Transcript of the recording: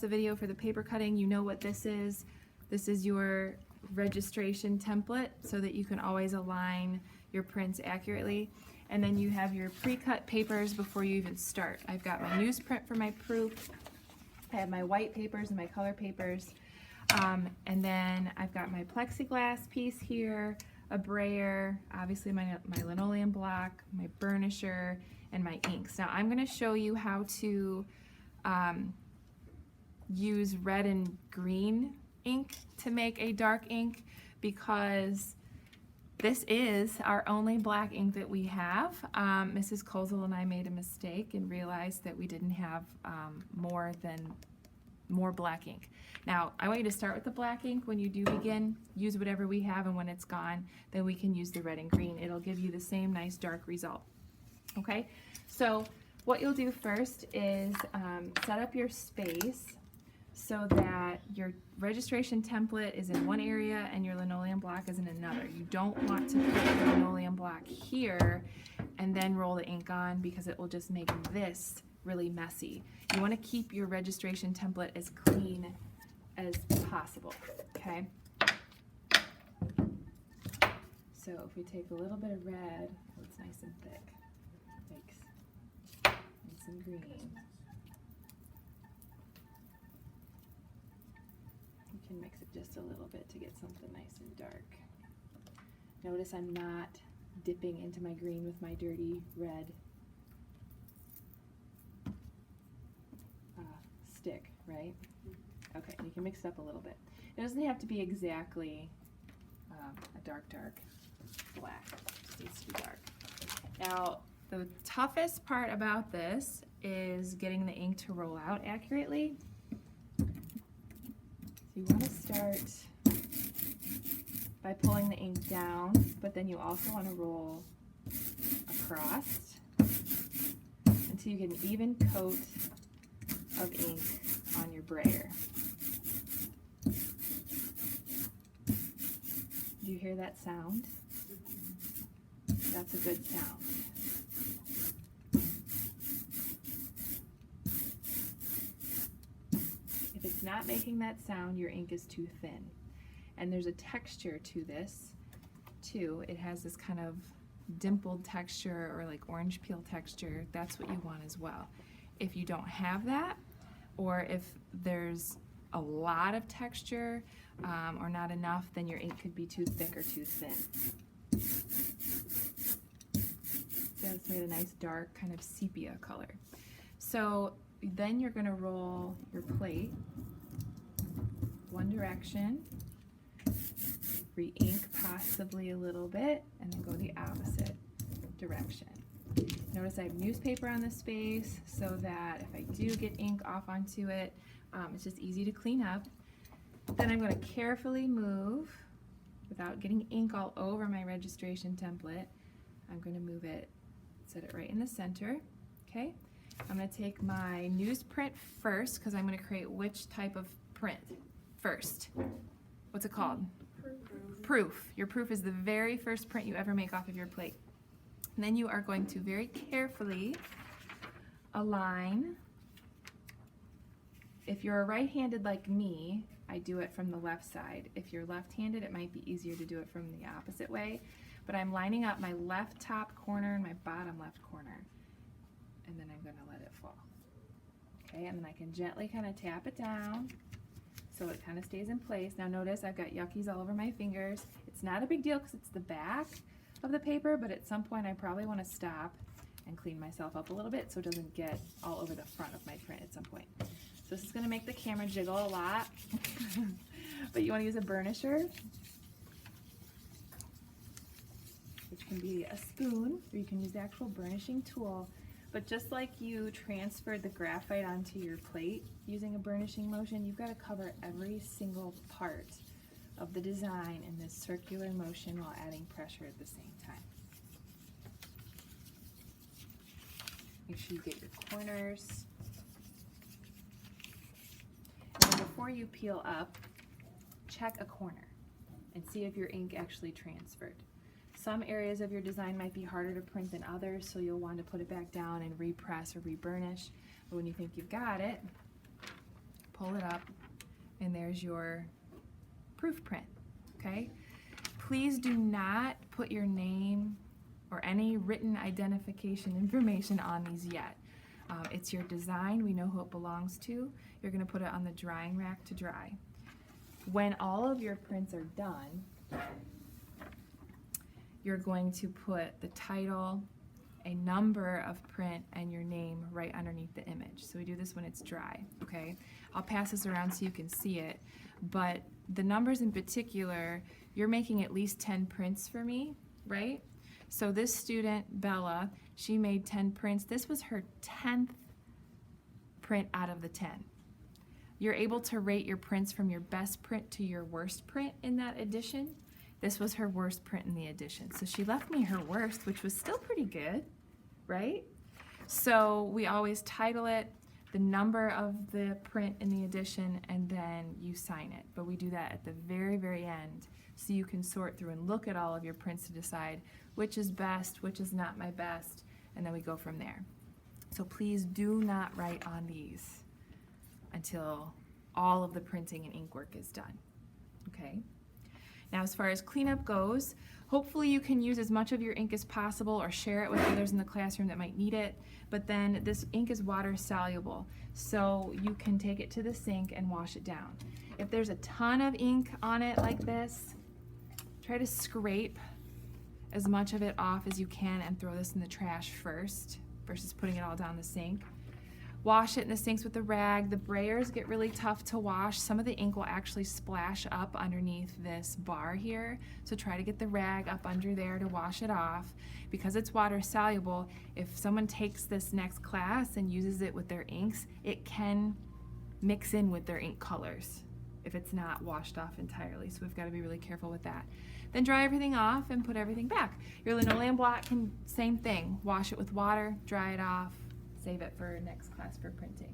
The video for the paper cutting, you know what this is. This is your registration template so that you can always align your prints accurately. And then you have your pre-cut papers before you even start. I've got my newsprint for my proof. I have my white papers and my color papers. And then I've got my plexiglass piece here, a brayer, obviously my linoleum block, my burnisher, and my inks. Now I'm going to show you how to use red and green ink to make a dark ink, because this is our only black ink that we have. Mrs. Kozel and I made a mistake and realized that we didn't have more black ink. Now, I want you to start with the black ink. When you do begin, use whatever we have, and when it's gone, then we can use the red and green. It'll give you the same nice dark result. Okay, so what you'll do first is set up your space so that your registration template is in one area and your linoleum block is in another. You don't want to put your linoleum block here and then roll the ink on, because it will just make this really messy. You want to keep your registration template as clean as possible, okay? So if we take a little bit of red, oh, it's nice and thick, and some green. You can mix it just a little bit to get something nice and dark. Notice I'm not dipping into my green with my dirty red stick, right? Okay, you can mix it up a little bit. It doesn't have to be exactly a dark black. It just needs to be dark. Now, the toughest part about this is getting the ink to roll out accurately. So you want to start by pulling the ink down, but then you also want to roll across until you get an even coat of ink on your brayer. Do you hear that sound? That's a good sound. If it's not making that sound, your ink is too thin. And there's a texture to this too. It has this kind of dimpled texture, or like orange peel texture. That's what you want as well. If you don't have that, or if there's a lot of texture or not enough, then your ink could be too thick or too thin. So it's made a nice dark kind of sepia color. So then you're going to roll your plate one direction, re-ink possibly a little bit, and then go the opposite direction. Notice I have newspaper on the space so that if I do get ink off onto it, it's just easy to clean up. Then I'm going to carefully move, without getting ink all over my registration template, I'm going to move it, set it right in the center. Okay, I'm going to take my newsprint first, because I'm going to create which type of print first. What's it called? Proof. Your proof is the very first print you ever make off of your plate. And then you are going to very carefully align. If you're right-handed like me, I do it from the left side. If you're left-handed, it might be easier to do it from the opposite way. But I'm lining up my left top corner and my bottom left corner. And then I'm going to let it fall. Okay, and then I can gently kind of tap it down so it kind of stays in place. Now notice I've got yuckies all over my fingers. It's not a big deal because it's the back of the paper, but at some point I probably want to stop and clean myself up a little bit so it doesn't get all over the front of my print at some point. So this is going to make the camera jiggle a lot, but you want to use a burnisher, which can be a spoon, or you can use the actual burnishing tool. But just like you transferred the graphite onto your plate using a burnishing motion, you've got to cover every single part of the design in this circular motion while adding pressure at the same time. Make sure you get your corners. And then before you peel up, check a corner and see if your ink actually transferred. Some areas of your design might be harder to print than others, so you'll want to put it back down and repress or reburnish. But when you think you've got it, pull it up, and there's your proof print, okay? Please do not put your name or any written identification information on these yet. It's your design, we know who it belongs to. You're gonna put it on the drying rack to dry. When all of your prints are done, you're going to put the title, a number of print, and your name right underneath the image. So we do this when it's dry, okay? I'll pass this around so you can see it, but the numbers in particular, you're making at least 10 prints for me, right? So this student, Bella, she made 10 prints. This was her 10th print out of the 10. You're able to rate your prints from your best print to your worst print in that edition. This was her worst print in the edition. So she left me her worst, which was still pretty good, right? So we always title it, the number of the print in the edition, and then you sign it. But we do that at the very, very end, so you can sort through and look at all of your prints to decide which is best, which is not my best, and then we go from there. So please do not write on these until all of the printing and ink work is done, okay? Now, as far as cleanup goes, hopefully you can use as much of your ink as possible or share it with others in the classroom that might need it. But then this ink is water soluble, so you can take it to the sink and wash it down. If there's a ton of ink on it like this, try to scrape as much of it off as you can and throw this in the trash first versus putting it all down the sink. Wash it in the sinks with a rag. The brayers get really tough to wash. Some of the ink will actually splash up underneath this bar here. So try to get the rag up under there to wash it off. Because it's water soluble, if someone takes this next class and uses it with their inks, it can mix in with their ink colors if it's not washed off entirely. So we've got to be really careful with that. Then dry everything off and put everything back. Your linoleum block can, same thing. Wash it with water, dry it off, save it for next class for printing.